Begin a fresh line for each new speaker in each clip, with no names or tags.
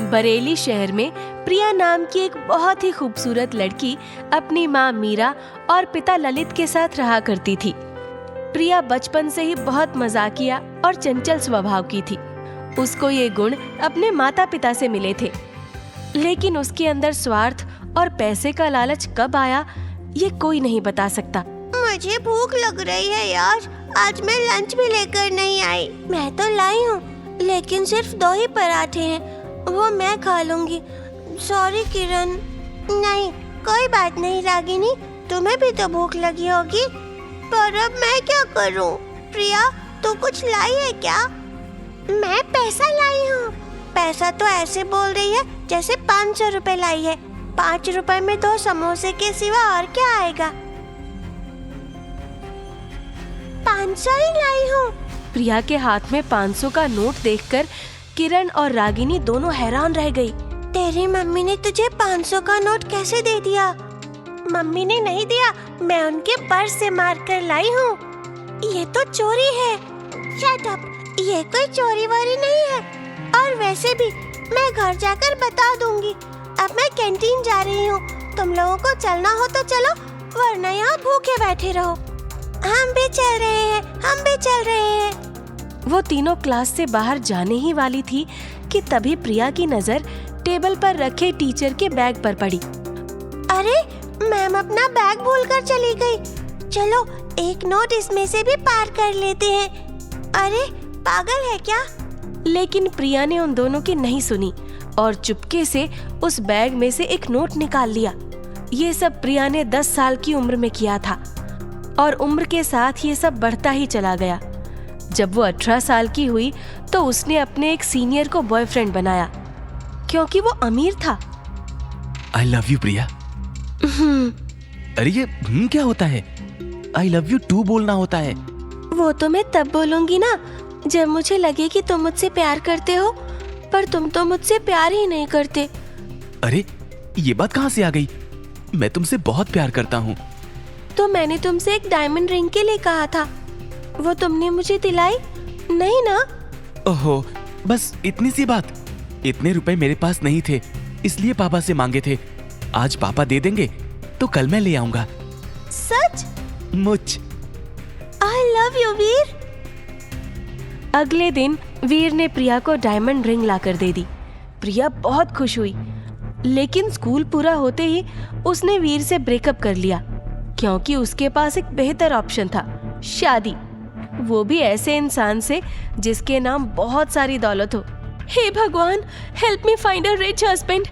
बरेली शहर में प्रिया नाम की एक बहुत ही खूबसूरत लड़की अपनी माँ मीरा और पिता ललित के साथ रहा करती थी। प्रिया बचपन से ही बहुत मजाकिया और चंचल स्वभाव की थी। उसको ये गुण अपने माता पिता से मिले थे, लेकिन उसके अंदर स्वार्थ और पैसे का लालच कब आया ये कोई नहीं बता सकता।
मुझे भूख लग रही है यार, आज मैं लंच भी लेकर नहीं आई। मैं तो लाई हूँ, लेकिन सिर्फ 2 ही पराठे हैं, वो मैं खा लूंगी। सॉरी किरण। नहीं, कोई बात नहीं रागिनी, तुम्हें भी तो भूख लगी होगी। पर अब मैं क्या करूं? प्रिया, तू कुछ लाई है क्या? मैं पैसा लाई हूँ। पैसा तो ऐसे बोल रही है जैसे 500 रुपए लाई है। 5 रुपए में 2 समोसे के सिवा और क्या आएगा? 500 ही लाई हूँ।
प्रिया के हाथ में 500 का नोट देखकर किरण और रागिनी दोनों हैरान रह गई।
तेरी मम्मी ने तुझे 500 का नोट कैसे दे दिया? मम्मी ने नहीं दिया, मैं उनके पर्स से मार कर लाई हूँ। ये तो चोरी है। शट अप, ये कोई चोरी वारी नहीं है। और वैसे भी मैं घर जाकर बता दूंगी। अब मैं कैंटीन जा रही हूँ, तुम लोगों को चलना हो तो चलो, वरना यहाँ भूखे बैठे रहो। हम भी चल रहे हैं, हम भी चल रहे हैं।
वो तीनों क्लास से बाहर जाने ही वाली थी कि तभी प्रिया की नजर टेबल पर रखे टीचर के बैग पर पड़ी।
अरे, मैम अपना बैग भूलकर चली गई। चलो, एक नोट इसमें से भी पार कर लेते हैं। अरे, पागल है क्या?
लेकिन प्रिया ने उन दोनों की नहीं सुनी और चुपके से उस बैग में से एक नोट निकाल लिया। ये सब प्रिया ने 10 साल की उम्र में किया था और उम्र के साथ ये सब बढ़ता ही चला गया। जब वो 18 साल की हुई तो उसने अपने एक सीनियर को बॉयफ्रेंड बनाया, क्योंकि वो अमीर था।
I love you प्रिया। अरे ये क्या होता है? I love you too बोलना होता है।
वो तो मैं तब बोलूंगी ना जब मुझे लगे कि तुम मुझसे प्यार करते हो, पर तुम तो मुझसे प्यार ही नहीं करते।
अरे, ये बात कहाँ से आ गई? मैं तुमसे बहुत प्यार करता हूँ।
तो मैंने तुमसे एक डायमंड रिंग के लिए कहा था, वो तुमने मुझे दिलाई नहीं ना?
ओहो, बस इतनी सी बात। इतने रुपए मेरे पास नहीं थे, इसलिए पापा से मांगे थे। आज पापा दे देंगे तो कल मैं ले आऊंगा।
सच?
मुझ।
I love you वीर।
अगले दिन वीर ने प्रिया को डायमंड रिंग लाकर दे दी। प्रिया बहुत खुश हुई, लेकिन स्कूल पूरा होते ही उसने वीर से ब्रेकअप कर लिया, क्योंकि उसके पास एक बेहतर ऑप्शन था, शादी। वो भी ऐसे इंसान से जिसके नाम बहुत सारी दौलत हो। हे भगवान, help me find a rich husband,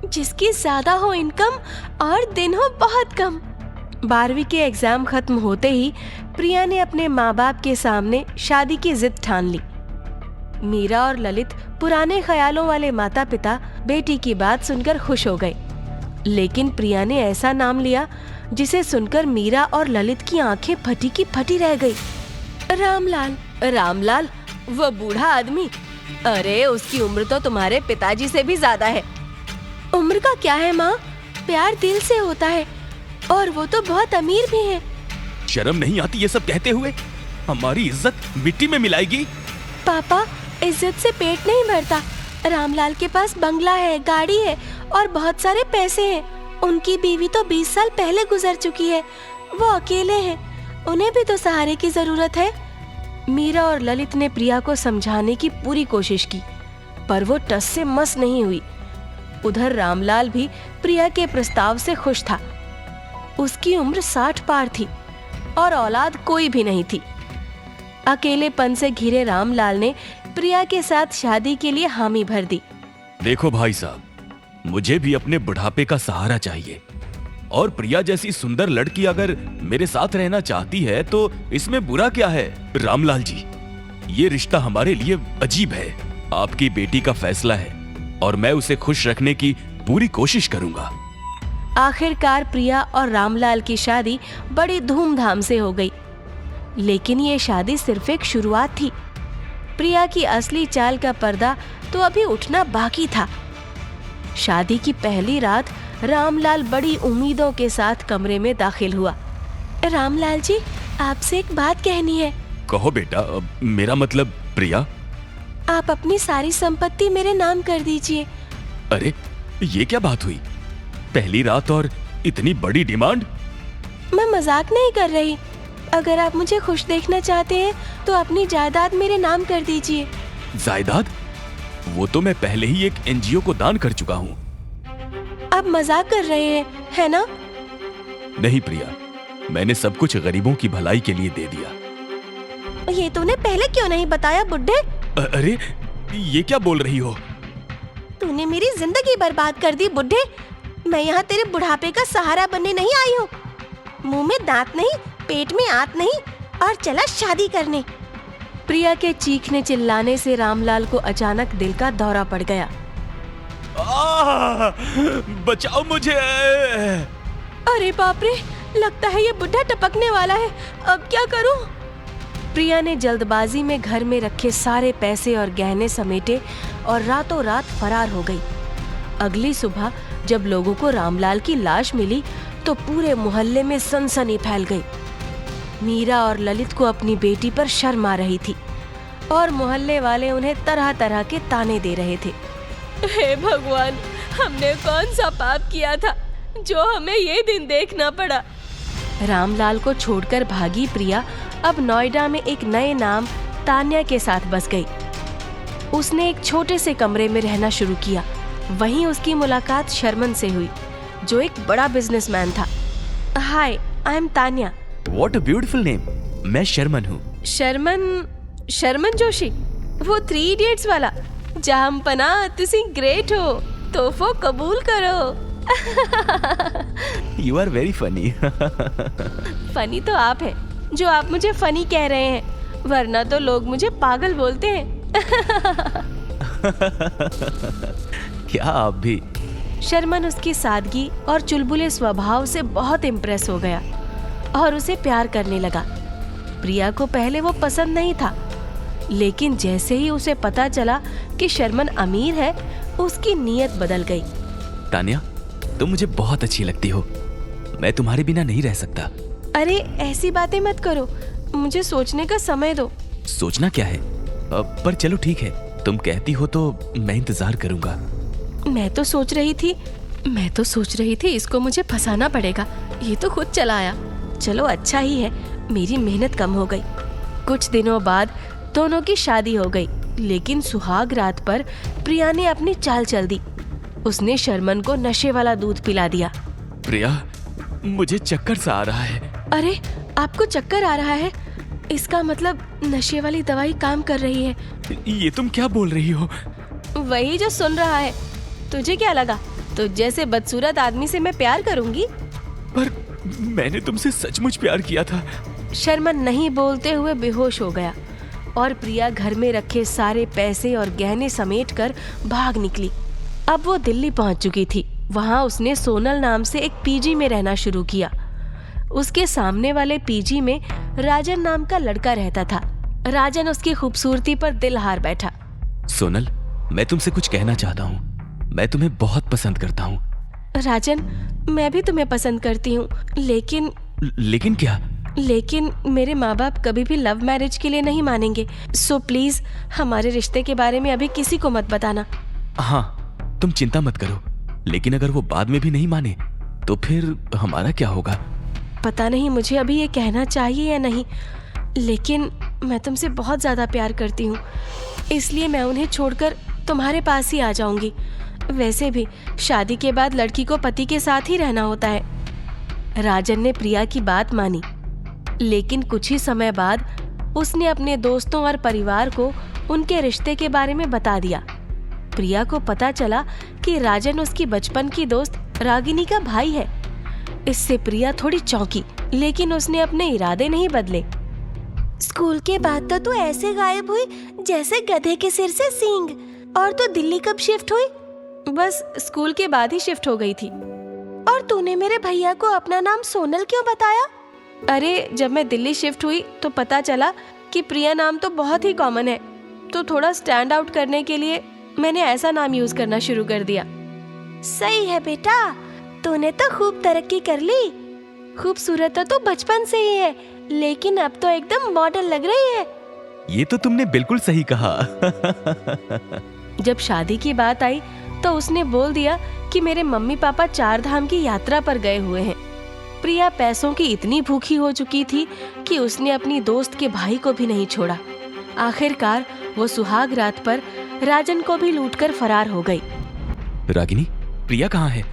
जिसकी ज्यादा हो इनकम और दिन हो बहुत कम। 12वीं के एग्जाम खत्म होते ही प्रिया ने अपने माँ बाप के सामने शादी की जिद ठान ली। मीरा और ललित पुराने ख्यालों वाले माता पिता बेटी की बात सुनकर खुश हो गए, लेकिन प्रिया ने ऐसा नाम लिया जिसे सुनकर मीरा और ललित की आंखें फटी की फटी रह गई। रामलाल। रामलाल? वो बूढ़ा आदमी? अरे, उसकी उम्र तो तुम्हारे पिताजी से भी ज्यादा है।
उम्र का क्या है माँ, प्यार दिल से होता है, और वो तो बहुत अमीर भी है।
शर्म नहीं आती ये सब कहते हुए? हमारी इज्जत मिट्टी में मिलाएगी।
पापा, इज्जत से पेट नहीं भरता। रामलाल के पास बंगला है, गाड़ी है और बहुत सारे पैसे हैं। उनकी बीवी तो 20 साल पहले गुजर चुकी है। वो अकेले हैं, उन्हें भी तो सहारे की जरूरत है।
मीरा और ललित ने प्रिया को समझाने की पूरी कोशिश की, पर वो टस से मस नहीं हुई। उधर रामलाल भी प्रिया के प्रस्ताव से खुश था। उसकी उम्र 60 पार थी और औलाद कोई भी नहीं थी। अकेलेपन से घिरे रामलाल ने प्रिया के साथ शादी के लिए हामी भर दी।
देखो भाई साहब, मुझे भी अपने बुढ़ापे का सहारा चाहिए, और प्रिया जैसी सुंदर लड़की अगर मेरे साथ रहना चाहती है तो इसमें बुरा क्या है? रामलाल जी, ये रिश्ता हमारे लिए अजीब है। आपकी बेटी का फैसला है और मैं उसे खुश रखने की पूरी कोशिश करूंगा।
आखिरकार प्रिया और रामलाल की शादी बड़ी धूमधाम से हो गई, लेकिन ये शादी सिर्फ एक शुरुआत थी। प्रिया की असली चाल का पर्दा तो अभी उठना बाकी था। शादी की पहली रात रामलाल बड़ी उम्मीदों के साथ कमरे में दाखिल हुआ।
रामलाल जी, आपसे एक बात कहनी है।
कहो बेटा। मेरा मतलब प्रिया?
आप अपनी सारी संपत्ति मेरे नाम कर दीजिए
अरे ये क्या बात हुई? पहली रात और इतनी बड़ी डिमांड?
मैं मजाक नहीं कर रही। अगर आप मुझे खुश देखना चाहते हैं तो अपनी जायदाद मेरे नाम कर दीजिए।
जायदाद? वो तो मैं पहले ही एक एनजीओ को दान कर चुका हूँ।
आप मजाक कर रहे हैं, है ना?
नहीं प्रिया, मैंने सब कुछ गरीबों की भलाई के लिए दे दिया।
ये तूने पहले क्यों नहीं बताया बुड्ढे?
अरे ये क्या बोल रही हो?
तूने मेरी जिंदगी बर्बाद कर दी बुड्ढे। मैं यहाँ तेरे बुढ़ापे का सहारा बनने नहीं आई हूँ। मुंह में दांत नहीं, पेट में आंत नहीं, और चला शादी करने। प्रिया के चीखने चिल्लाने से रामलाल को अचानक दिल का दौरा पड़ गया।
बचाओ मुझे!
अरे बाप रे, लगता है ये बुड्ढा टपकने वाला है। अब क्या करूं? प्रिया ने जल्दबाजी में घर में रखे सारे पैसे और गहने समेटे और रातों रात फरार हो गई। अगली सुबह जब लोगों को रामलाल की लाश मिली तो पूरे मोहल्ले में सनसनी फैल गई। मीरा और ललित को अपनी बेटी पर शर्म आ रही थी और मोहल्ले वाले उन्हें तरह तरह के ताने दे रहे थे। हे भगवान, हमने कौन सा पाप किया था जो हमें ये दिन देखना पड़ा। रामलाल को छोड़कर भागी प्रिया अब नोएडा में एक नए नाम तान्या के साथ बस गई। उसने एक छोटे से कमरे में रहना शुरू किया। वहीं उसकी मुलाकात शर्मन से हुई, जो एक बड़ा बिजनेसमैन था। Hi, I am Tanya.
What a beautiful name. मैं शर्मन हूँ।
शर्मन जोशी, वो 3 इडियट्स वाला। जहां पना तुसी ग्रेट हो, तोहफो कबूल करो।
You are very funny.
Funny तो आप है जो आप मुझे फनी कह रहे हैं, वरना तो लोग मुझे पागल बोलते हैं।
क्या आप भी?
शर्मन उसकी सादगी और चुलबुले स्वभाव से बहुत इम्प्रेस हो गया और उसे प्यार करने लगा। प्रिया को पहले वो पसंद नहीं था, लेकिन जैसे ही उसे पता चला कि शर्मन अमीर है, उसकी नीयत बदल गई।
तान्या, तुम मुझे बहुत अच्छी लगती हो। मैं तुम्हारे बिना नहीं रह सकता।
अरे ऐसी बातें मत करो, मुझे सोचने का समय दो।
सोचना क्या है? पर चलो ठीक है, तुम कहती हो तो मैं इंतजार करूंगा।
मैं तो सोच रही थी इसको मुझे फंसाना पड़ेगा। ये तो खुद चला आया। चलो अच्छा ही है, मेरी मेहनत कम हो गई। कुछ दिनों बाद दोनों की शादी हो गई, लेकिन सुहाग रात पर प्रिया ने अपनी चाल चल दी। उसने शर्मन को नशे वाला दूध पिला दिया।
प्रिया, मुझे चक्कर सा आ रहा है।
अरे आपको चक्कर आ रहा है? इसका मतलब नशे वाली दवाई काम कर रही है।
ये तुम क्या बोल रही हो?
वही जो सुन रहा है। तुझे क्या लगा तुझ जैसे बदसूरत आदमी से मैं प्यार करूंगी?
पर मैंने तुमसे सचमुच प्यार किया था।
शर्मन नहीं बोलते हुए बेहोश हो गया और प्रिया घर में रखे सारे पैसे और गहने समेटकर भाग निकली। अब वो दिल्ली पहुंच चुकी थी। वहां उसने सोनल नाम से एक पीजी में रहना शुरू किया। उसके सामने वाले पीजी में राजन नाम का लड़का रहता था। राजन उसकी खूबसूरती पर दिल हार बैठा।
सोनल, मैं तुमसे कुछ कहना चाहता हूँ। मैं तुम्हें बहुत पसंद करता हूँ।
राजन, मैं भी तुम्हें पसंद करती हूँ,
लेकिन क्या?
लेकिन मेरे माँ बाप कभी भी लव मैरिज के लिए नहीं मानेंगे। सो प्लीज हमारे रिश्ते के बारे में अभी किसी को मत बताना।
हाँ, तुम चिंता मत करो। लेकिन अगर वो बाद में भी नहीं माने तो फिर हमारा क्या होगा?
पता नहीं मुझे अभी ये कहना चाहिए या नहीं, लेकिन मैं तुमसे बहुत ज्यादा प्यार करती हूँ, इसलिए मैं उन्हें छोड़कर तुम्हारे पास ही आ जाऊंगी। वैसे भी शादी के बाद लड़की को पति के साथ ही रहना होता है। राजन ने प्रिया की बात मानी, लेकिन कुछ ही समय बाद उसने अपने दोस्तों और परिवार को उनके रिश्ते के बारे में बता दिया। प्रिया को पता चला कि राजन उसकी बचपन की दोस्त रागिनी का भाई है। इससे प्रिया थोड़ी चौंकी, लेकिन उसने अपने इरादे नहीं बदले।
स्कूल के बाद तो तू ऐसे गायब हुई जैसे गधे के सिर से सींग। और तू दिल्ली कब शिफ्ट हुई?
बस स्कूल के बाद ही शिफ्ट हो गई थी।
और तूने मेरे भैया को अपना नाम सोनल क्यों बताया?
अरे जब मैं दिल्ली शिफ्ट हुई तो पता चला कि प्रिया नाम तो बहुत ही कॉमन है, तो थोड़ा स्टैंड आउट करने के लिए मैंने ऐसा नाम यूज करना शुरू कर दिया।
सही है बेटा, तूने तो खूब तरक्की कर ली। खूबसूरत तो बचपन से ही है, लेकिन अब तो एकदम मॉडल लग रही है।
ये तो तुमने बिल्कुल सही कहा।
जब शादी की बात आई तो उसने बोल दिया कि मेरे मम्मी पापा 4 धाम की यात्रा पर गए हुए हैं। प्रिया पैसों की इतनी भूखी हो चुकी थी कि उसने अपनी दोस्त के भाई को भी नहीं छोड़ा। आखिरकार वो सुहाग रात पर राजन को भी लूटकर फरार हो गई।
रागिनी, प्रिया कहाँ है?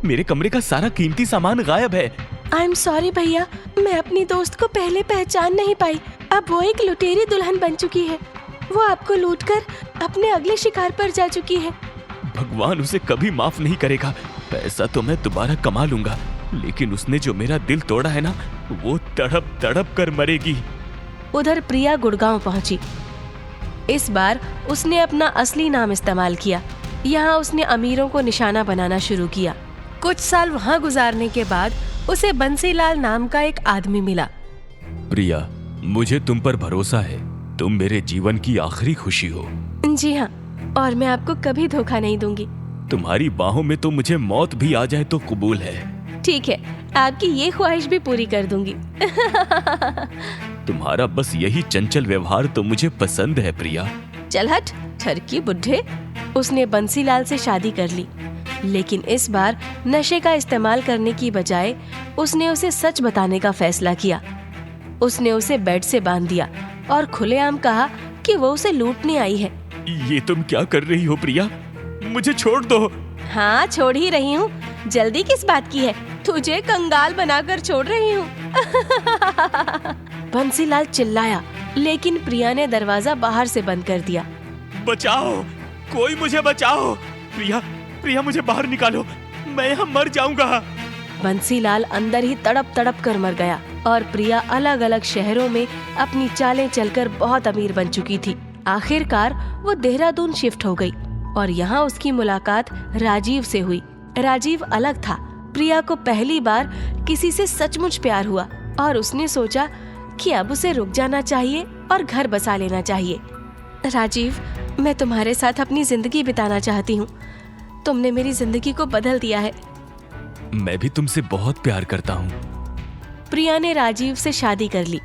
मेरे कमरे का सारा कीमती सामान गायब है।
आई एम सॉरी भैया, मैं अपनी दोस्त को पहले पहचान नहीं पाई। अब वो एक लुटेरी दुल्हन बन चुकी है। वो आपको लूटकर अपने अगले शिकार पर जा चुकी है।
भगवान उसे कभी माफ नहीं करेगा। पैसा तो मैं दोबारा कमा लूंगा, लेकिन उसने जो मेरा दिल तोड़ा है ना, वो तड़प तड़प कर मरेगी।
उधर प्रिया गुड़गांव पहुंची। इस बार उसने अपना असली नाम इस्तेमाल किया। यहाँ उसने अमीरों को निशाना बनाना शुरू किया। कुछ साल वहाँ गुजारने के बाद उसे बंसीलाल नाम का एक आदमी मिला।
प्रिया, मुझे तुम पर भरोसा है। तुम मेरे जीवन की आखिरी खुशी हो।
जी हाँ, और मैं आपको कभी धोखा नहीं दूंगी।
तुम्हारी बाहों में तो मुझे मौत भी आ जाए तो कबूल है।
ठीक है, आपकी ये ख्वाहिश भी पूरी कर दूंगी।
तुम्हारा बस यही चंचल व्यवहार तो मुझे पसंद है प्रिया।
चल हट, ठरकी बुड्ढे। उसने बंसीलाल से शादी कर ली, लेकिन इस बार नशे का इस्तेमाल करने की बजाय उसने उसे सच बताने का फैसला किया। उसने उसे बेड से बांध दिया और खुलेआम कहा कि वो उसे लूटने आई है।
ये तुम क्या कर रही हो प्रिया? मुझे छोड़ दो।
हाँ, छोड़ ही रही हूँ। जल्दी किस बात की है? तुझे कंगाल बनाकर छोड़ रही हूँ। बंसीलाल चिल्लाया, लेकिन प्रिया ने दरवाजा बाहर से बंद कर दिया।
बचाओ, कोई मुझे बचाओ। प्रिया, प्रिया मुझे बाहर निकालो, मैं यहाँ मर जाऊंगा।
बंसीलाल अंदर ही तड़प तड़प कर मर गया और प्रिया अलग अलग शहरों में अपनी चालें चलकर बहुत अमीर बन चुकी थी। आखिरकार वो देहरादून शिफ्ट हो गई और यहाँ उसकी मुलाकात राजीव से हुई। राजीव अलग था। प्रिया को पहली बार किसी से सचमुच प्यार हुआ और उसने सोचा कि अब उसे रुक जाना चाहिए और घर बसा लेना चाहिए। राजीव, मैं तुम्हारे साथ अपनी जिंदगी बिताना चाहती हूँ। तुमने मेरी जिंदगी को बदल दिया है।
मैं भी तुमसे बहुत प्यार करता हूँ।
प्रिया ने राजीव से शादी कर ली,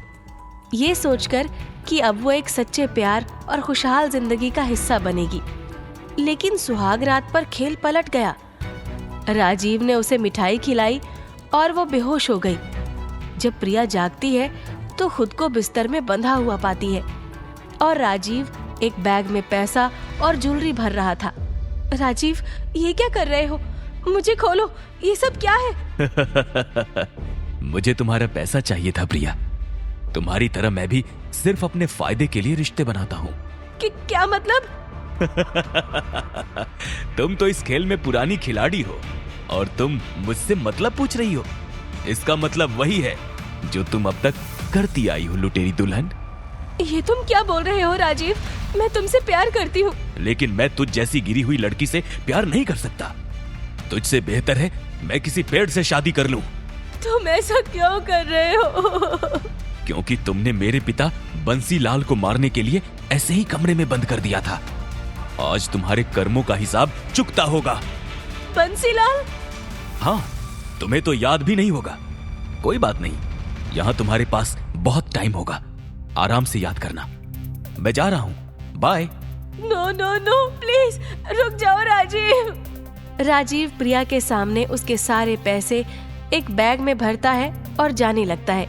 ये सोचकर कि अब वो एक सच्चे प्यार और खुशहाल जिंदगी का हिस्सा बनेगी। लेकिन सुहाग रात पर खेल पलट गया। राजीव ने उसे मिठाई खिलाई और वो बेहोश हो गई। जब प्रिया जागती है तो खुद को बिस्तर में बंधा हुआ पाती है और राजीव एक बैग में पैसा और ज्वेलरी भर रहा था। राजीव, ये क्या कर रहे हो? मुझे खोलो, ये सब क्या है?
मुझे तुम्हारा पैसा चाहिए था प्रिया। तुम्हारी तरह मैं भी सिर्फ अपने फायदे के लिए रिश्ते बनाता हूँ।
क्या मतलब?
तुम तो इस खेल में पुरानी खिलाड़ी हो और तुम मुझसे मतलब पूछ रही हो। इसका मतलब वही है जो तुम अब तक करती आई हो, लुटेरी दुल्हन।
ये तुम क्या बोल रहे हो राजीव? मैं तुमसे प्यार करती हूँ।
लेकिन मैं तुझ जैसी गिरी हुई लड़की से प्यार नहीं कर सकता। तुझसे बेहतर है मैं किसी पेड़ से शादी कर लूं।
तुम ऐसा क्यों कर रहे हो?
क्योंकि तुमने मेरे पिता बंसीलाल को मारने के लिए ऐसे ही कमरे में बंद कर दिया था। आज तुम्हारे कर्मों का हिसाब चुकता होगा।
बंसीलाल?
हाँ, तुम्हें तो याद भी नहीं होगा। कोई बात नहीं, यहाँ तुम्हारे पास बहुत टाइम होगा। आराम से याद करना। मैं जा रहा हूँ, bye.
No no no, please रुक जाओ राजीव। राजीव प्रिया के सामने उसके सारे पैसे एक बैग में भरता है और जाने लगता है।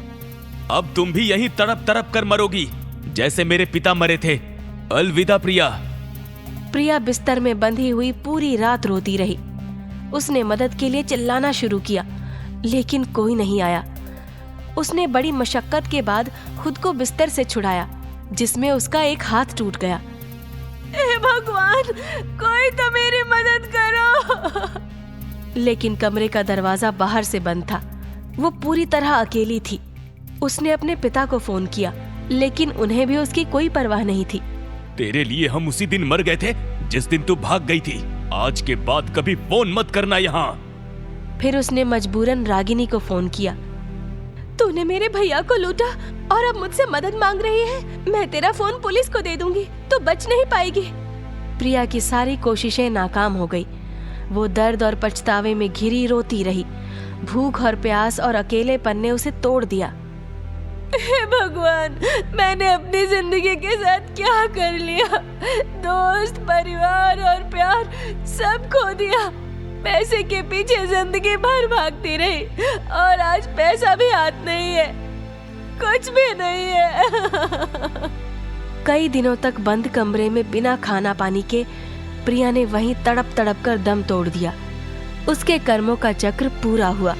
अब तुम भी यहीं तड़प तड़प कर मरोगी जैसे मेरे पिता मरे थे। अलविदा प्रिया।
प्रिया बिस्तर में बंधी हुई पूरी रात रोती रही। उसने मदद के लिए चिल्लाना शुरू किया, लेकिन कोई नहीं आया। उसने बड़ी मशक्कत के बाद खुद को बिस्तर से छुड़ाया, जिसमें उसका एक हाथ टूट गया। हे भगवान, कोई तो मेरी मदद करो। लेकिन कमरे का दरवाजा बाहर से बंद था। वो पूरी तरह अकेली थी। उसने अपने पिता को फोन किया, लेकिन उन्हें भी उसकी कोई परवाह नहीं थी।
तेरे लिए हम उसी दिन मर गए थे जिस दिन तू भाग गई थी। आज के बाद कभी फोन मत करना यहाँ।
फिर उसने मजबूरन रागिनी को फोन किया। तूने मेरे भैया को लूटा और अब मुझसे मदद मांग रही है। मैं तेरा फोन पुलिस को दे दूंगी तो बच नहीं पाएगी। प्रिया की सारी कोशिशें नाकाम हो गई। वो दर्द और पछतावे में घिरी रोती रही। भूख और प्यास और अकेलेपन ने उसे तोड़ दिया। हे भगवान, मैंने अपनी जिंदगी के साथ क्या कर लिया? दोस्त, परिवार और प्यार सब खो दिया। पैसे के पीछे जिंदगी भर भागती रही और आज पैसा भी हाथ नहीं है, कुछ भी नहीं है। कई दिनों तक बंद कमरे में बिना खाना पानी के प्रिया ने वहीं तड़प तड़प कर दम तोड़ दिया। उसके कर्मों का चक्र पूरा हुआ।